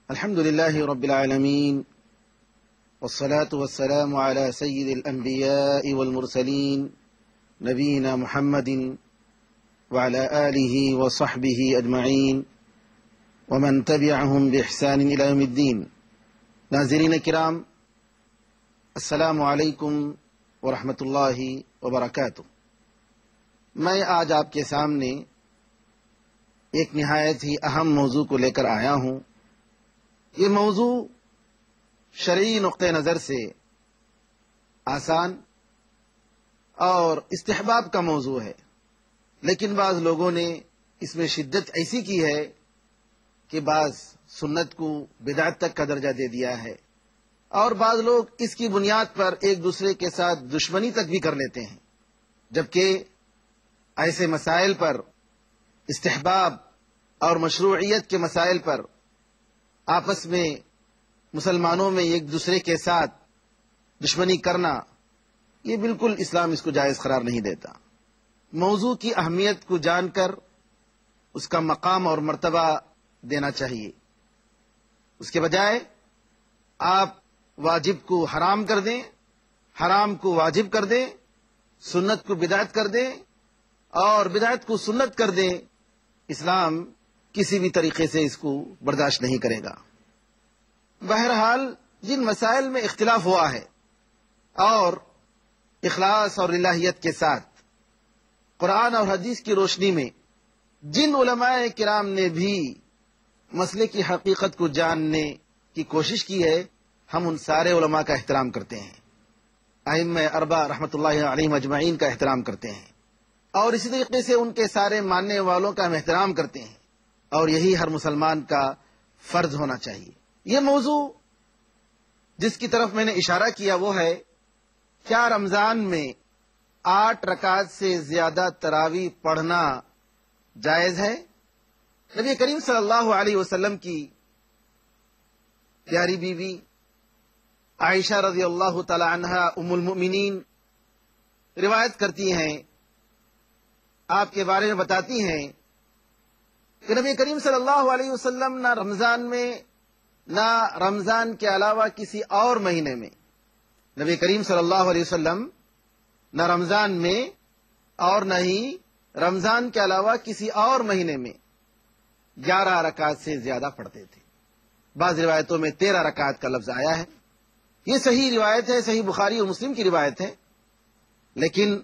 الحمد لله رب العالمين والصلاة والسلام على سيد الأنبياء والمرسلين نبينا محمد وعلى آله وصحبه أجمعين ومن تبعهم بإحسان إلى يوم الدين. ناظرین کرام، السلام علیکم ورحمۃ اللہ وبرکاتہ. میں آج آپ کے سامنے ایک نہایت ہی اہم موضوع کو لے کر آیا ہوں. یہ موضوع شرعی نقطہ نظر سے آسان اور استحباب کا موضوع ہے، لیکن بعض لوگوں نے اس میں شدت ایسی کی ہے کہ بعض سنت کو بدعت تک کا درجہ دے دیا ہے، اور بعض لوگ اس کی بنیاد پر ایک دوسرے کے ساتھ دشمنی تک بھی کر لیتے ہیں. جبکہ ایسے مسائل پر، استحباب اور مشروعیت کے مسائل پر آپس میں مسلمانوں میں ایک دوسرے کے ساتھ دشمنی کرنا، یہ بالکل اسلام اس کو جائز قرار نہیں دیتا. موضوع کی اہمیت کو جان کر اس کا مقام اور مرتبہ دینا چاہیے. اس کے بجائے آپ واجب کو حرام کر دیں، حرام کو واجب کر دیں، سنت کو بدعت کر دیں اور بدعت کو سنت کر دیں. اسلام کسی بھی طریقے سے اس کو برداشت نہیں کرے گا. بہرحال جن مسائل میں اختلاف ہوا ہے اور اخلاص اور الہیت کے ساتھ قرآن اور حدیث کی روشنی میں جن علماء کرام نے بھی مسئلے کی حقیقت کو جاننے کی کوشش کی ہے، ہم ان سارے علماء کا احترام کرتے ہیں. ائمہ اربعہ رحمۃ اللہ علیہم اجمعین کا احترام کرتے ہیں، اور اسی طریقے سے ان کے سارے ماننے والوں کا ہم احترام کرتے ہیں، اور یہی ہر مسلمان کا فرض ہونا چاہیے. یہ موضوع جس کی طرف میں نے اشارہ کیا وہ ہے، کیا رمضان میں 8 رکعت سے زیادہ تراویح پڑھنا جائز ہے؟ نبی کریم صلی اللہ علیہ وسلم کی پیاری بیوی عائشہ رضی اللہ تعالی عنہا ام المؤمنین روایت کرتی ہیں، آپ کے بارے میں بتاتی ہیں کہ نبی کریم صلی اللہ علیہ وسلم نہ رمضان میں نہ رمضان کے علاوہ کسی اور مہینے میں، نبی کریم صلی اللہ علیہ وسلم نہ رمضان میں اور نہ ہی رمضان کے علاوہ کسی اور مہینے میں 11 رکعت سے زیادہ پڑھتے تھے. بعض روایتوں میں 13 رکعت کا لفظ آیا ہے. یہ صحیح روایت ہے، صحیح بخاری اور مسلم کی روایت ہے. لیکن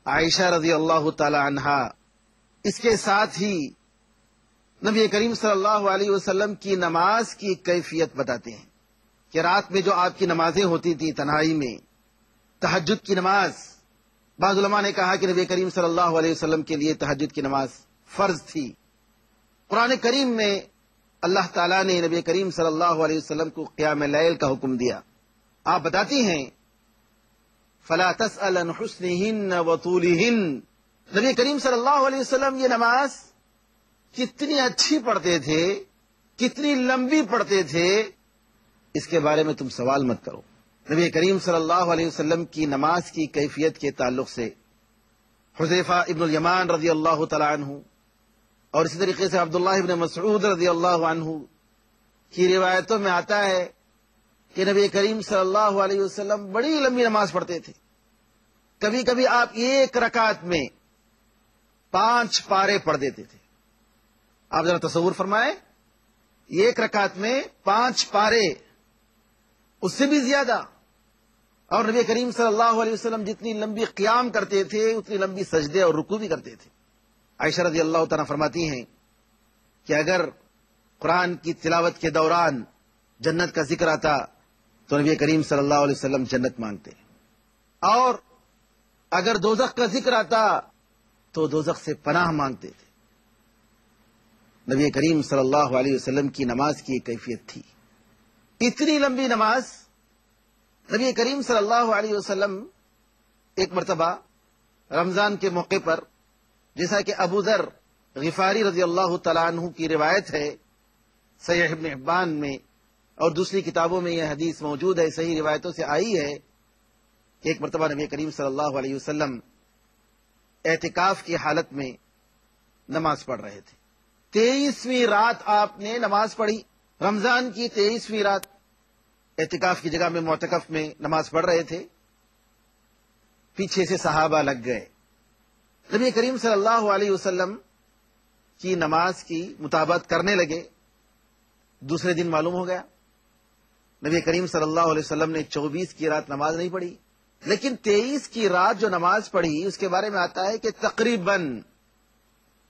عائشہ رضی اللہ تعالی عنہا اس کے ساتھ ہی نبی کریم صلی اللہ علیہ وسلم کی نماز کی کیفیت بتاتے ہیں کہ رات میں جو آپ کی نمازیں ہوتی تھی تنہائی میں، تہجد کی نماز، بعض علماء نے کہا کہ نبی کریم صلی اللہ علیہ وسلم کے لیے تہجد کی نماز فرض تھی. قرآن کریم میں اللہ تعالیٰ نے نبی کریم صلی اللہ علیہ وسلم کو قیام اللیل کا حکم دیا. آپ بتاتی ہیں فَلَا تَسْأَلْ عَنْ حُسْنِهِنَّ وَطُولِهِنَّ. نبی کریم صلی اللہ علیہ وسلم یہ نماز کتنی اچھی پڑھتے تھے، کتنی لمبی پڑھتے تھے، اس کے بارے میں تم سوال مت کرو. نبی کریم صلی اللہ علیہ وسلم کی نماز کی کیفیت کے تعلق سے حذیفہ ابن الیمان رضی اللہ تعالی عنہ اور اسی طریقے سے عبداللہ ابن مسعود رضی اللہ عنہ کی روایتوں میں آتا ہے کہ نبی کریم صلی اللہ علیہ وسلم بڑی لمبی نماز پڑھتے تھے. کبھی کبھی آپ ایک رکعت میں 5 پارے پڑھ دیتے تھے. آپ ذرا تصور فرمائیں، ایک رکعت میں 5 پارے، اس سے بھی زیادہ. اور نبی کریم صلی اللہ علیہ وسلم جتنی لمبی قیام کرتے تھے اتنی لمبی سجدے اور رکوع بھی کرتے تھے. عائشہ رضی اللہ تعالیٰ فرماتی ہیں کہ اگر قرآن کی تلاوت کے دوران جنت کا ذکر آتا تو نبی کریم صلی اللہ علیہ وسلم جنت مانگتے، اور اگر دوزخ کا ذکر آتا تو دوزخ سے پناہ مانگتے تھے. نبی کریم صلی اللہ علیہ وسلم کی نماز کی ایک کیفیت تھی. اتنی لمبی نماز نبی کریم صلی اللہ علیہ وسلم ایک مرتبہ رمضان کے موقع پر، جیسا کہ ابو ذر غفاری رضی اللہ تعالیٰ عنہ کی روایت ہے، صحیح ابن حبان میں اور دوسری کتابوں میں یہ حدیث موجود ہے، صحیح روایتوں سے آئی ہے کہ ایک مرتبہ نبی کریم صلی اللہ علیہ وسلم اعتکاف کی حالت میں نماز پڑھ رہے تھے. 23ویں رات آپ نے نماز پڑھی. رمضان کی 23ویں رات اعتکاف کی جگہ میں معتکف میں نماز پڑھ رہے تھے، پیچھے سے صحابہ لگ گئے، نبی کریم صلی اللہ علیہ وسلم کی نماز کی مطابقت کرنے لگے۔ دوسرے دن معلوم ہو گیا نبی کریم صلی اللہ علیہ وسلم نے 24 کی رات نماز نہیں پڑھی، لیکن 23 کی رات جو نماز پڑھی اس کے بارے میں آتا ہے کہ تقریباً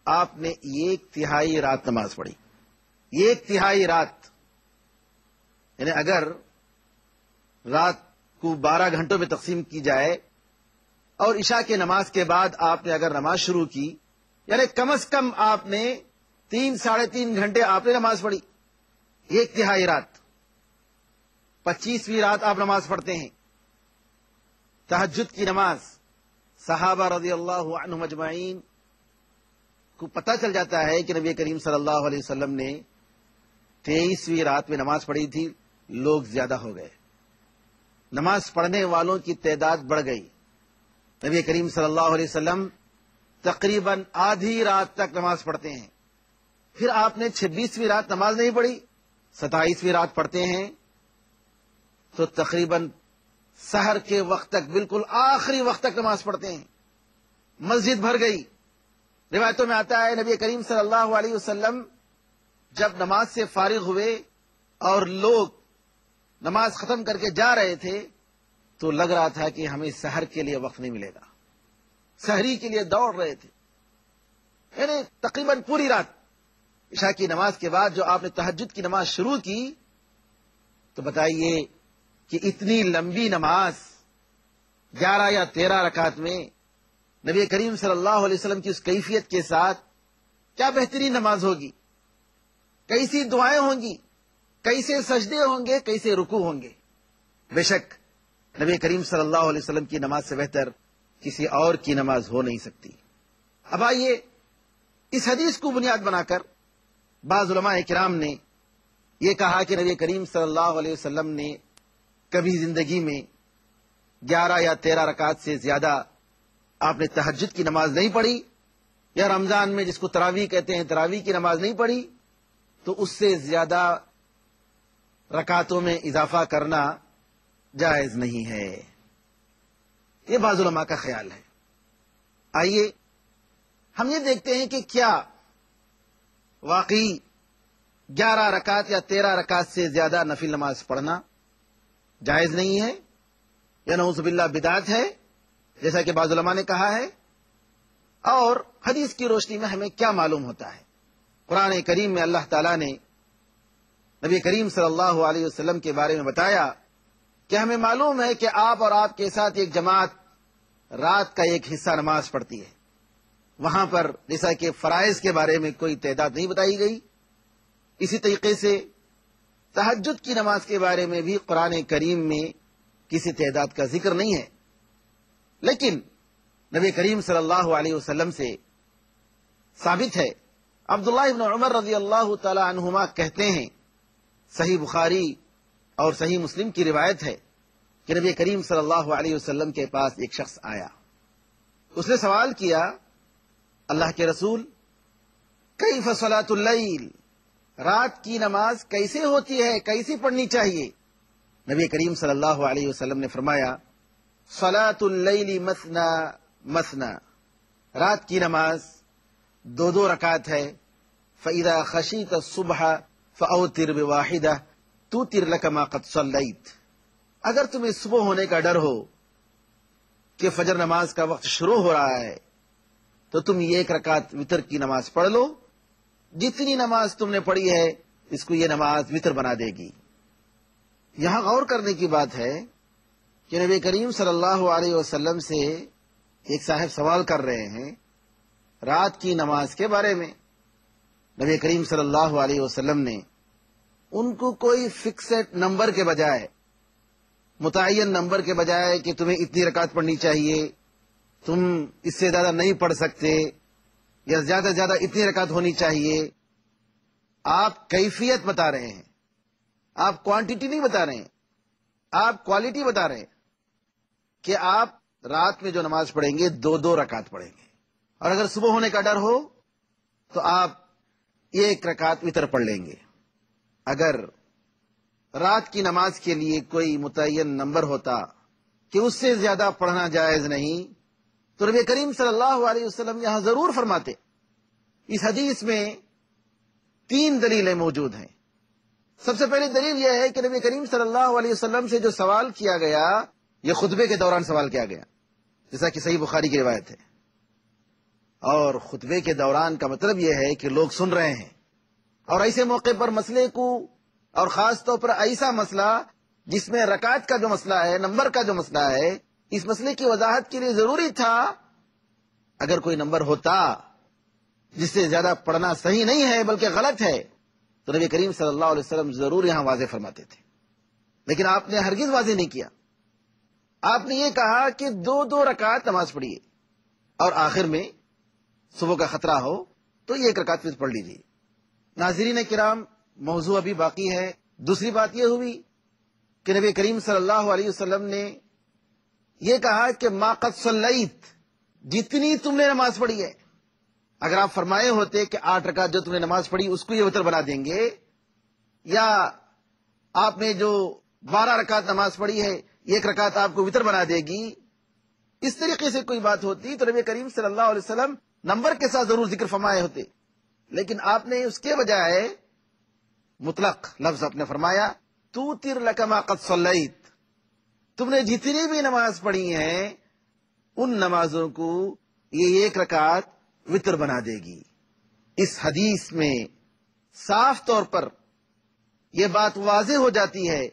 آپ نے 1/3 رات نماز پڑھی۔ 1/3 رات، یعنی اگر رات کو 12 گھنٹوں میں تقسیم کی جائے اور عشاء کے نماز کے بعد آپ نے اگر نماز شروع کی، یعنی کم از کم آپ نے 3-3.5 گھنٹے آپ نے نماز پڑھی۔ 1/3 رات، 25ویں رات آپ نماز پڑھتے ہیں، تہجد کی نماز۔ صحابہ رضی اللہ عنہم اجمعین کو پتہ چل جاتا ہے کہ نبی کریم صلی اللہ علیہ وسلم نے 23ویں رات میں نماز پڑھی تھی، لوگ زیادہ ہو گئے، نماز پڑھنے والوں کی تعداد بڑھ گئی۔ نبی کریم صلی اللہ علیہ وسلم تقریباً آدھی رات تک نماز پڑھتے ہیں، پھر آپ نے 26ویں رات نماز نہیں پڑھی، 27ویں رات پڑھتے ہیں تو تقریباً سحر کے وقت تک، بالکل آخری وقت تک نماز پڑھتے ہیں، مسجد بھر گئی۔ روایتوں میں آتا ہے نبی کریم صلی اللہ علیہ وسلم جب نماز سے فارغ ہوئے اور لوگ نماز ختم کر کے جا رہے تھے تو لگ رہا تھا کہ ہمیں سحر کے لیے وقت نہیں ملے گا، سحری کے لیے دوڑ رہے تھے، یعنی تقریباً پوری رات۔ عشاء کی نماز کے بعد جو آپ نے تہجد کی نماز شروع کی تو بتائیے کہ اتنی لمبی نماز 11 یا 13 رکعت میں نبی کریم صلی اللہ علیہ وسلم کی اس کیفیت کے ساتھ کیا بہترین نماز ہوگی، کیسی دعائیں ہوں گی، کیسے سجدے ہوں گے، کیسے رکوع ہوں گے۔ بے شک نبی کریم صلی اللہ علیہ وسلم کی نماز سے بہتر کسی اور کی نماز ہو نہیں سکتی۔ اب آئیے اس حدیث کو بنیاد بنا کر بعض علماء کرام نے یہ کہا کہ نبی کریم صلی اللہ علیہ وسلم نے کبھی زندگی میں 11 یا 13 رکعت سے زیادہ آپ نے تہجد کی نماز نہیں پڑھی، یا رمضان میں جس کو تراویح کہتے ہیں تراویح کی نماز نہیں پڑھی، تو اس سے زیادہ رکعتوں میں اضافہ کرنا جائز نہیں ہے۔ یہ بعض علماء کا خیال ہے۔ آئیے ہم یہ دیکھتے ہیں کہ کیا واقعی 11 رکعت یا 13 رکعت سے زیادہ نفل نماز پڑھنا جائز نہیں ہے یا نعوذ باللہ بدعت ہے، جیسا کہ بعض علماء نے کہا ہے، اور حدیث کی روشنی میں ہمیں کیا معلوم ہوتا ہے۔ قرآن کریم میں اللہ تعالیٰ نے نبی کریم صلی اللہ علیہ وسلم کے بارے میں بتایا کہ ہمیں معلوم ہے کہ آپ اور آپ کے ساتھ ایک جماعت رات کا ایک حصہ نماز پڑھتی ہے۔ وہاں پر جیسا کہ فرائض کے بارے میں کوئی تعداد نہیں بتائی گئی، اسی طریقے سے تہجد کی نماز کے بارے میں بھی قرآن کریم میں کسی تعداد کا ذکر نہیں ہے، لیکن نبی کریم صلی اللہ علیہ وسلم سے ثابت ہے۔ عبداللہ ابن عمر رضی اللہ تعالی عنہما کہتے ہیں، صحیح بخاری اور صحیح مسلم کی روایت ہے کہ نبی کریم صلی اللہ علیہ وسلم کے پاس ایک شخص آیا، اس نے سوال کیا، اللہ کے رسول کیف صلاۃ اللیل، رات کی نماز کیسے ہوتی ہے، کیسی پڑھنی چاہیے؟ نبی کریم صلی اللہ علیہ وسلم نے فرمایا، صلاۃ اللیل مثنا مثنا، رات کی نماز 2 رکعت ہے، فَإِذَا خَشِيتَ الصُّبْحَ فَأَوْتِرْ بِوَاحِدَةٍ تُوتِرْ لَكَ مَا قَدْ صَلَّيْتَ، اگر تمہیں صبح ہونے کا ڈر ہو کہ فجر نماز کا وقت شروع ہو رہا ہے تو تم 1 رکعت وتر کی نماز پڑھ لو، جتنی نماز تم نے پڑھی ہے اس کو یہ نماز وتر بنا دے گی۔ یہاں غور کرنے کی بات ہے کہ نبی کریم صلی اللہ علیہ وسلم سے ایک صاحب سوال کر رہے ہیں رات کی نماز کے بارے میں۔ نبی کریم صلی اللہ علیہ وسلم نے ان کو کوئی فکسڈ نمبر کے بجائے، متعین نمبر کے بجائے کہ تمہیں اتنی رکعت پڑھنی چاہیے، تم اس سے زیادہ نہیں پڑھ سکتے، یا زیادہ سے زیادہ اتنی رکعت ہونی چاہیے، آپ کیفیت بتا رہے ہیں، آپ کوانٹٹی نہیں بتا رہے ہیں، آپ کوالٹی بتا رہے ہیں کہ آپ رات میں جو نماز پڑھیں گے 2 رکعت پڑھیں گے، اور اگر صبح ہونے کا ڈر ہو تو آپ 1 رکعت وتر پڑھ لیں گے۔ اگر رات کی نماز کے لیے کوئی متعین نمبر ہوتا کہ اس سے زیادہ پڑھنا جائز نہیں تو نبی کریم صلی اللہ علیہ وسلم یہاں ضرور فرماتے. اس حدیث میں 3 دلیلیں موجود ہیں. سب سے پہلی دلیل یہ ہے کہ نبی کریم صلی اللہ علیہ وسلم سے جو سوال کیا گیا یہ خطبے کے دوران سوال کیا گیا، جیسا کہ صحیح بخاری کی روایت ہے. اور خطبے کے دوران کا مطلب یہ ہے کہ لوگ سن رہے ہیں، اور ایسے موقع پر مسئلے کو، اور خاص طور پر ایسا مسئلہ جس میں رکعت کا جو مسئلہ ہے، نمبر کا جو مسئلہ ہے، اس مسئلے کی وضاحت کے لیے ضروری تھا اگر کوئی نمبر ہوتا جس سے زیادہ پڑھنا صحیح نہیں ہے بلکہ غلط ہے تو نبی کریم صلی اللہ علیہ وسلم ضرور یہاں واضح فرماتے تھے. لیکن آپ نے ہرگز واضح نہیں کیا. آپ نے یہ کہا کہ 2 رکعت نماز پڑھیے، اور آخر میں صبح کا خطرہ ہو تو یہ 1 رکعت پھر پڑھ لیجیے. ناظرین کرام، موضوع ابھی باقی ہے. دوسری بات یہ ہوئی کہ نبی کریم صلی اللہ علیہ وسلم نے یہ کہا کہ ما قد صلیت، جتنی تم نے نماز پڑھی ہے. اگر آپ فرمائے ہوتے کہ 8 رکعت جو تم نے نماز پڑھی اس کو یہ وتر بنا دیں گے، یا آپ نے جو 12 رکعت نماز پڑھی ہے 1 رکعت آپ کو وتر بنا دے گی، اس طریقے سے کوئی بات ہوتی تو نبی کریم صلی اللہ علیہ وسلم نمبر کے ساتھ ضرور ذکر فرمائے ہوتے. لیکن آپ نے اس کے بجائے مطلق لفظ آپ نے فرمایا توتر لک ما قد صلیت، تم نے جتنی بھی نماز پڑھی ہیں ان نمازوں کو یہ 1 رکعت وتر بنا دے گی. اس حدیث میں صاف طور پر یہ بات واضح ہو جاتی ہے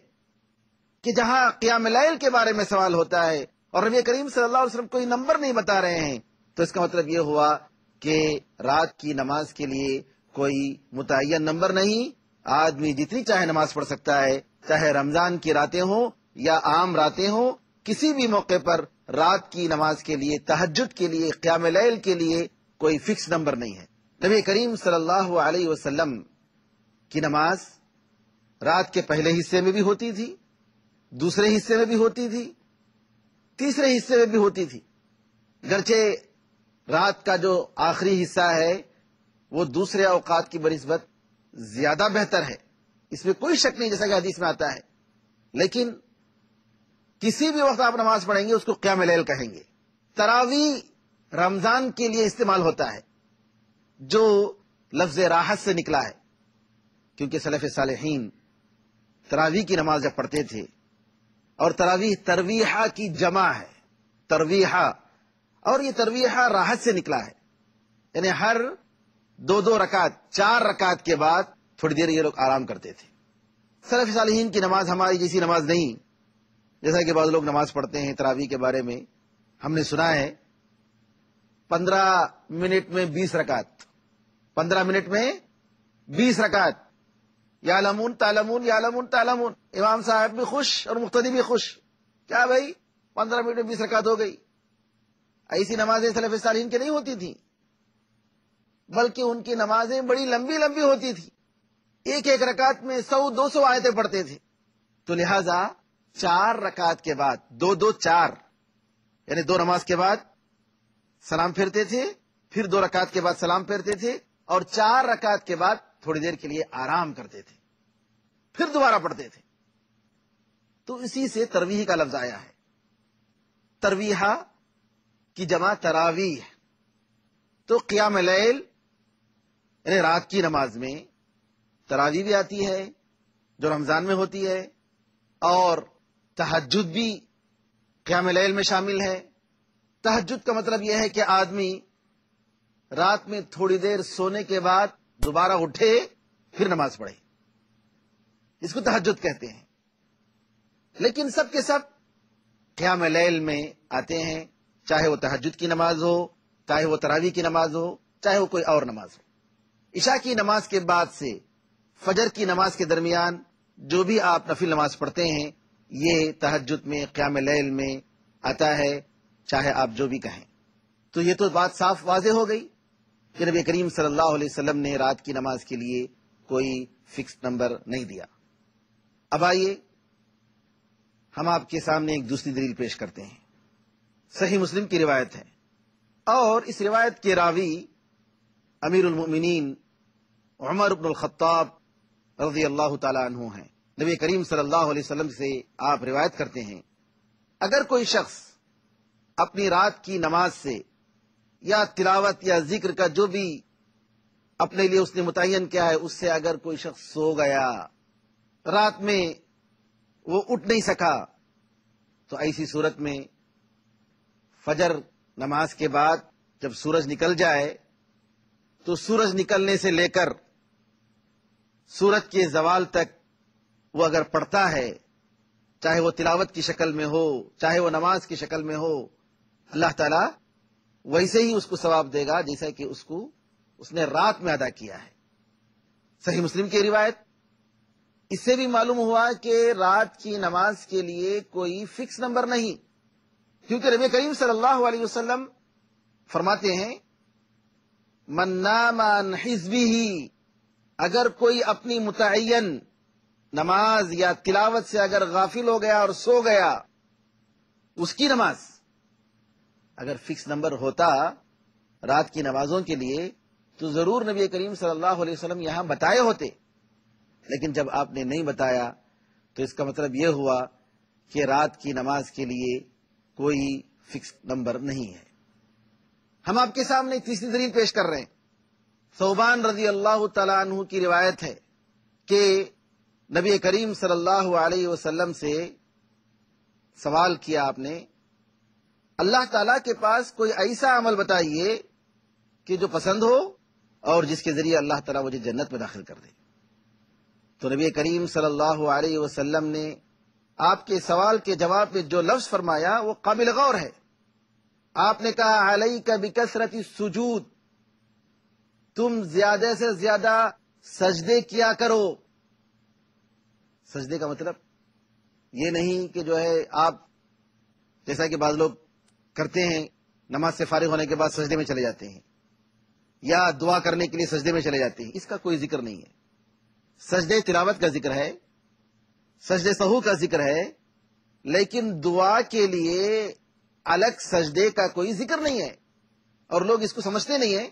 کہ جہاں قیام اللیل کے بارے میں سوال ہوتا ہے اور نبی کریم صلی اللہ علیہ وسلم کوئی نمبر نہیں بتا رہے ہیں تو اس کا مطلب یہ ہوا کہ رات کی نماز کے لیے کوئی متعین نمبر نہیں. آدمی جتنی چاہے نماز پڑھ سکتا ہے، چاہے رمضان کی راتیں ہوں یا عام راتیں ہوں. کسی بھی موقع پر رات کی نماز کے لیے، تہجد کے لیے، قیام اللیل کے لیے کوئی فکس نمبر نہیں ہے. نبی کریم صلی اللہ علیہ وسلم کی نماز رات کے پہلے حصے میں بھی ہوتی تھی، دوسرے حصے میں بھی ہوتی تھی، تیسرے حصے میں بھی ہوتی تھی. گرچہ رات کا جو آخری حصہ ہے وہ دوسرے اوقات کی بنسبت زیادہ بہتر ہے، اس میں کوئی شک نہیں، جیسا کہ حدیث میں آتا ہے. لیکن کسی بھی وقت آپ نماز پڑھیں گے اس کو قیام اللیل کہیں گے. تراویح رمضان کے لیے استعمال ہوتا ہے جو لفظ راحت سے نکلا ہے، کیونکہ سلف صالحین تراویح کی نماز جب پڑھتے تھے، اور تراویح ترویحہ کی جمع ہے، ترویحہ، اور یہ ترویحہ راحت سے نکلا ہے، یعنی ہر 2 رکعت 4 رکعت کے بعد تھوڑی دیر یہ لوگ آرام کرتے تھے. سلف صالحین کی نماز ہماری جیسی نماز نہیں. جیسا کہ بعض لوگ نماز پڑھتے ہیں تراویح کے بارے میں ہم نے سنا ہے 15 منٹ میں 20 رکعت، 15 منٹ میں 20 رکعت، یعلمون تعلمون یعلمون تعلمون. امام صاحب بھی خوش اور مقتدی بھی خوش. کیا بھائی 15 منٹ میں 20 رکعت ہو گئی؟ ایسی نمازیں سلف صالحین کی نہیں ہوتی تھیں، بلکہ ان کی نمازیں بڑی لمبی لمبی ہوتی تھی. ایک رکعت میں 100-200 آیتیں پڑھتے تھے. تو لہذا 4 رکعت کے بعد 2-2-4 یعنی 2 نماز کے بعد سلام پھیرتے تھے، پھر 2 رکعت کے بعد سلام پھیرتے تھے، اور 4 رکعت کے بعد تھوڑی دیر کے لیے آرام کرتے تھے، پھر دوبارہ پڑھتے تھے. تو اسی سے ترویح کا لفظ آیا ہے. ترویحہ کی جمع تراویح. تو قیام اللیل یعنی رات کی نماز میں تراویح بھی آتی ہے جو رمضان میں ہوتی ہے، اور تہجد بھی قیام اللیل میں شامل ہے. تہجد کا مطلب یہ ہے کہ آدمی رات میں تھوڑی دیر سونے کے بعد دوبارہ اٹھے پھر نماز پڑھے، اس کو تہجد کہتے ہیں. لیکن سب کے سب قیام اللیل میں آتے ہیں، چاہے وہ تہجد کی نماز ہو، چاہے وہ تراویح کی نماز ہو، چاہے وہ کوئی اور نماز ہو. عشاء کی نماز کے بعد سے فجر کی نماز کے درمیان جو بھی آپ نفل نماز پڑھتے ہیں یہ تہجد میں، قیام اللیل میں آتا ہے، چاہے آپ جو بھی کہیں. تو یہ تو بات صاف واضح ہو گئی کہ نبی کریم صلی اللہ علیہ وسلم نے رات کی نماز کے لیے کوئی فکس نمبر نہیں دیا. اب آئیے ہم آپ کے سامنے ایک دوسری دلیل پیش کرتے ہیں. صحیح مسلم کی روایت ہے، اور اس روایت کے راوی امیر المؤمنین عمر بن الخطاب رضی اللہ تعالی عنہ ہیں. نبی کریم صلی اللہ علیہ وسلم سے آپ روایت کرتے ہیں، اگر کوئی شخص اپنی رات کی نماز سے یا تلاوت یا ذکر کا جو بھی اپنے لیے اس نے متعین کیا ہے اس سے اگر کوئی شخص سو گیا، رات میں وہ اٹھ نہیں سکا، تو ایسی صورت میں فجر نماز کے بعد جب سورج نکل جائے تو سورج نکلنے سے لے کر سورج کے زوال تک وہ اگر پڑھتا ہے، چاہے وہ تلاوت کی شکل میں ہو چاہے وہ نماز کی شکل میں ہو، اللہ تعالیٰ ویسے ہی اس کو ثواب دے گا جیسا کہ اس نے رات میں ادا کیا ہے. صحیح مسلم کی روایت. اس سے بھی معلوم ہوا کہ رات کی نماز کے لیے کوئی فکس نمبر نہیں، کیونکہ نبی کریم صلی اللہ علیہ وسلم فرماتے ہیں من نام عن حزبہ، اگر کوئی اپنی متعین نماز یا تلاوت سے اگر غافل ہو گیا اور سو گیا، اس کی نماز اگر فکس نمبر ہوتا رات کی نمازوں کے لیے تو ضرور نبی کریم صلی اللہ علیہ وسلم یہاں بتائے ہوتے، لیکن جب آپ نے نہیں بتایا تو اس کا مطلب یہ ہوا کہ رات کی نماز کے لیے کوئی فکس نمبر نہیں ہے. ہم آپ کے سامنے تیسری دلیل پیش کر رہے ہیں. ثوبان رضی اللہ تعالیٰ عنہ کی روایت ہے کہ نبی کریم صلی اللہ علیہ وسلم سے سوال کیا آپ نے، اللہ تعالیٰ کے پاس کوئی ایسا عمل بتائیے کہ جو پسند ہو اور جس کے ذریعے اللہ تعالیٰ مجھے جنت میں داخل کر دے. تو نبی کریم صلی اللہ علیہ وسلم نے آپ کے سوال کے جواب میں جو لفظ فرمایا وہ قابل غور ہے. آپ نے کہا علیک بکثرت السجود، تم زیادہ سے زیادہ سجدے کیا کرو. سجدے کا مطلب یہ نہیں کہ جو ہے آپ جیسا کہ بعض لوگ کرتے ہیں نماز سے فارغ ہونے کے بعد سجدے میں چلے جاتے ہیں یا دعا کرنے کے لیے سجدے میں چلے جاتے ہیں، اس کا کوئی ذکر نہیں ہے. سجدے تلاوت کا ذکر ہے، سجدے سہو کا ذکر ہے، لیکن دعا کے لیے الگ سجدے کا کوئی ذکر نہیں ہے. اور لوگ اس کو سمجھتے نہیں ہیں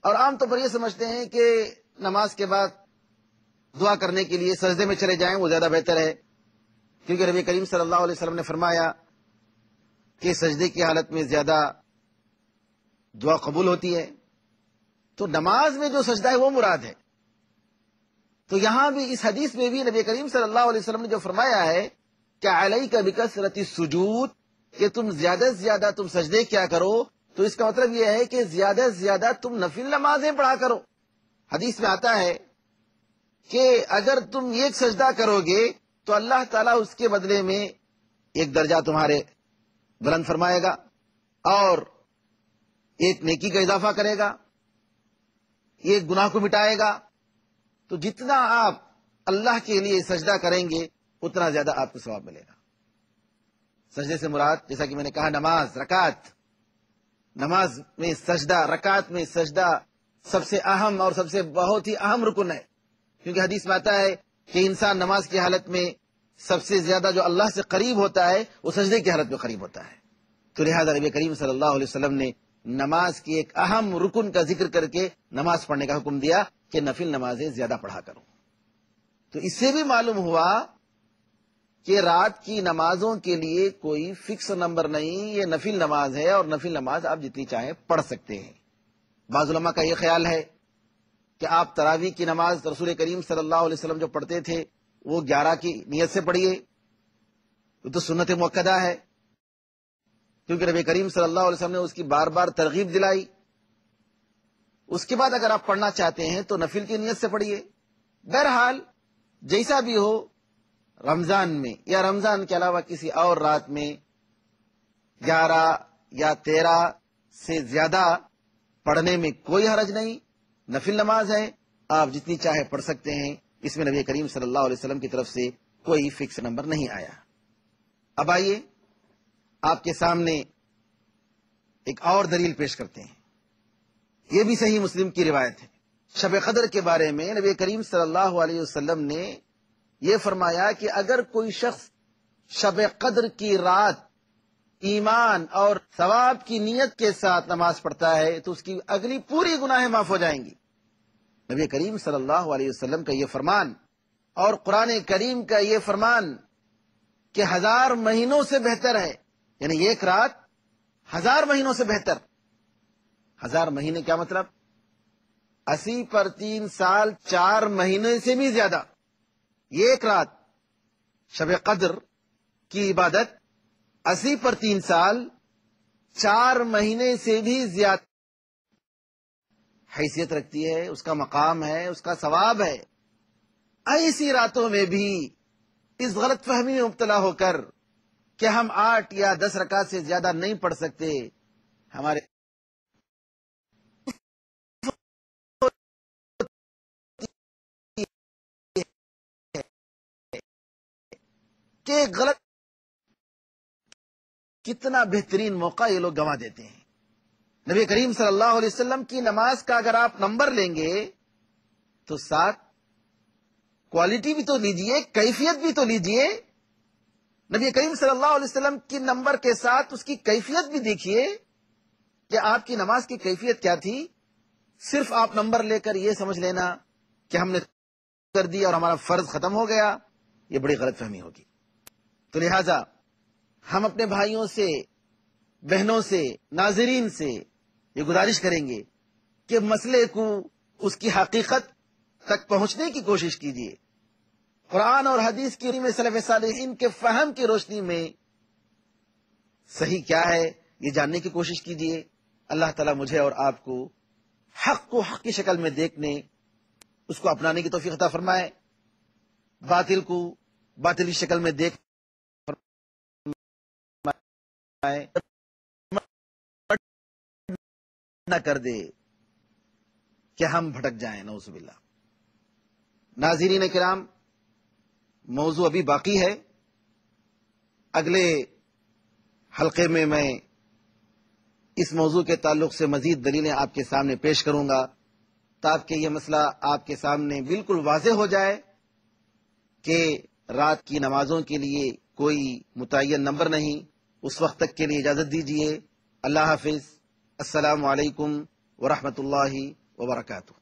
اور عام طور پر یہ سمجھتے ہیں کہ نماز کے بعد دعا کرنے کے لیے سجدے میں چلے جائیں وہ زیادہ بہتر ہے، کیونکہ نبی کریم صلی اللہ علیہ وسلم نے فرمایا کہ سجدے کی حالت میں زیادہ دعا قبول ہوتی ہے. تو نماز میں جو سجدہ ہے وہ مراد ہے. تو یہاں بھی اس حدیث میں بھی نبی کریم صلی اللہ علیہ وسلم نے جو فرمایا ہے کہ علیک بکثرت السجود، کہ تم زیادہ سے زیادہ تم سجدے کیا کرو، تو اس کا مطلب یہ ہے کہ زیادہ سے زیادہ تم نفل نمازیں پڑھا کرو. حدیث میں آتا ہے کہ اگر تم ایک سجدہ کرو گے تو اللہ تعالیٰ اس کے بدلے میں ایک درجہ تمہارے بلند فرمائے گا اور ایک نیکی کا اضافہ کرے گا، ایک گناہ کو مٹائے گا. تو جتنا آپ اللہ کے لیے سجدہ کریں گے اتنا زیادہ آپ کو ثواب ملے گا. سجدے سے مراد جیسا کہ میں نے کہا نماز، رکعت، نماز میں سجدہ، رکعت میں سجدہ سب سے اہم اور سب سے بہت ہی اہم رکن ہے، کیونکہ حدیث میں آتا ہے کہ انسان نماز کی حالت میں سب سے زیادہ جو اللہ سے قریب ہوتا ہے وہ سجدے کی حالت میں قریب ہوتا ہے. تو لہذا نبی کریم صلی اللہ علیہ وسلم نے نماز کی ایک اہم رکن کا ذکر کر کے نماز پڑھنے کا حکم دیا کہ نفل نمازیں زیادہ پڑھا کرو. تو اس سے بھی معلوم ہوا کہ رات کی نمازوں کے لیے کوئی فکس نمبر نہیں، یہ نفل نماز ہے اور نفل نماز آپ جتنی چاہیں پڑھ سکتے ہیں. بعض علماء کا یہ خیال ہے کہ آپ تراویح کی نماز رسول کریم صلی اللہ علیہ وسلم جو پڑھتے تھے وہ 11 کی نیت سے پڑھیے، وہ تو سنت مؤکدہ ہے، کیونکہ نبی کریم صلی اللہ علیہ وسلم نے اس کی بار بار ترغیب دلائی. اس کے بعد اگر آپ پڑھنا چاہتے ہیں تو نفل کی نیت سے پڑھیے. بہرحال جیسا بھی ہو، رمضان میں یا رمضان کے علاوہ کسی اور رات میں 11 یا 13 سے زیادہ پڑھنے میں کوئی حرج نہیں. نفل نماز ہے، آپ جتنی چاہے پڑھ سکتے ہیں. اس میں نبی کریم صلی اللہ علیہ وسلم کی طرف سے کوئی فکس نمبر نہیں آیا. اب آئیے آپ کے سامنے ایک اور دلیل پیش کرتے ہیں. یہ بھی صحیح مسلم کی روایت ہے. شب قدر کے بارے میں نبی کریم صلی اللہ علیہ وسلم نے یہ فرمایا کہ اگر کوئی شخص شب قدر کی رات ایمان اور ثواب کی نیت کے ساتھ نماز پڑھتا ہے تو اس کی اگلی پوری گناہیں معاف ہو جائیں گی. نبی کریم صلی اللہ علیہ وسلم کا یہ فرمان اور قرآن کریم کا یہ فرمان کہ 1000 مہینوں سے بہتر ہے، یعنی ایک رات 1000 مہینوں سے بہتر۔ 1000 مہینے کیا مطلب؟ 80 پر 3 سال 4 مہینے سے بھی زیادہ۔ یہ ایک رات شب قدر کی عبادت 80 پر 3 سال 4 مہینے سے بھی زیادہ حیثیت رکھتی ہے، اس کا مقام ہے، اس کا ثواب ہے۔ ایسی راتوں میں بھی اس غلط فہمی میں مبتلا ہو کر کہ ہم 8 یا 10 رکعت سے زیادہ نہیں پڑھ سکتے، ہمارے کہ غلط کتنا بہترین موقع یہ لوگ گنوا دیتے ہیں۔ نبی کریم صلی اللہ علیہ وسلم کی نماز کا اگر آپ نمبر لیں گے تو ساتھ کوالٹی بھی تو لیجئے، کیفیت بھی تو لیجئے۔ نبی کریم صلی اللہ علیہ وسلم کی نمبر کے ساتھ اس کی کیفیت بھی دیکھیے کہ آپ کی نماز کی کیفیت کیا تھی۔ صرف آپ نمبر لے کر یہ سمجھ لینا کہ ہم نے کر دیا اور ہمارا فرض ختم ہو گیا، یہ بڑی غلط فہمی ہوگی۔ تو لہذا ہم اپنے بھائیوں سے، بہنوں سے، ناظرین سے یہ گزارش کریں گے کہ مسئلے کو اس کی حقیقت تک پہنچنے کی کوشش کیجیے۔ قرآن اور حدیث کی میں سلف صالحین کے فہم کی روشنی میں صحیح کیا ہے یہ جاننے کی کوشش کیجیے۔ اللہ تعالیٰ مجھے اور آپ کو حق کو حق کی شکل میں دیکھنے، اس کو اپنانے کی توفیق عطا فرمائے، باطل کو باطل کی شکل میں دیکھ نہ کر دے کہ ہم بھٹک جائیں، نعوذ باللہ۔ ناظرین کرام، موضوع ابھی باقی ہے، اگلے حلقے میں اس موضوع کے تعلق سے مزید دلیلیں آپ کے سامنے پیش کروں گا تاکہ یہ مسئلہ آپ کے سامنے بالکل واضح ہو جائے کہ رات کی نمازوں کے لیے کوئی متعین نمبر نہیں۔ اس وقت تک کے لیے اجازت دیجیے۔ اللہ حافظ۔ السلام علیکم ورحمۃ اللہ وبرکاتہ۔